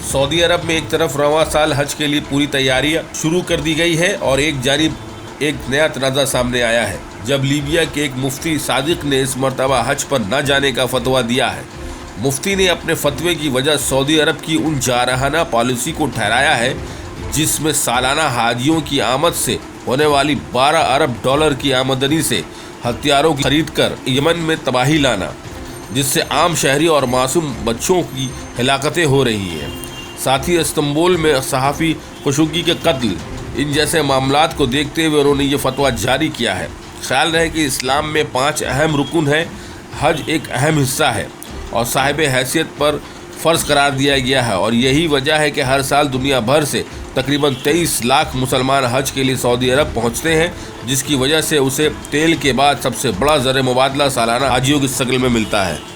Saudi अरब में एक तरफ रवां साल हज के लिए पूरी तैयारियां शुरू कर दी गई है और एक जानिब एक नया तनाज़ा सामने आया है जब लीबिया के एक मुफ्ती सादिक ने इस मरतबा हज पर न जाने का फतवा दिया है। मुफ्ती ने अपने फतवे की वजह सऊदी अरब की उन जारहाना पॉलिसी को ठहराया है जिसमें सालाना हाजियों की आमद से होने वाली 12 अरब डॉलर की आमदनी से हथियारों की खरीद कर यमन में तबाही लाना, जिससे आम शहरी और मासूम बच्चों की हिलाकतें हो रही हैं। साथ ही इस्तांबुल में सहाफ़ी खशोगी के कत्ल, इन जैसे मामलात को देखते हुए उन्होंने ये फतवा जारी किया है। ख्याल रहे कि इस्लाम में 5 अहम रुकन हैं, हज एक अहम हिस्सा है और साहिब हैसियत पर फ़र्ज़ करार दिया गया है और यही वजह है कि हर साल दुनिया भर से तकरीबन 23 लाख मुसलमान हज के लिए सऊदी अरब पहुंचते हैं, जिसकी वजह से उसे तेल के बाद सबसे बड़ा ज़र मुबादला सालाना हाजियों की शक्ल में मिलता है।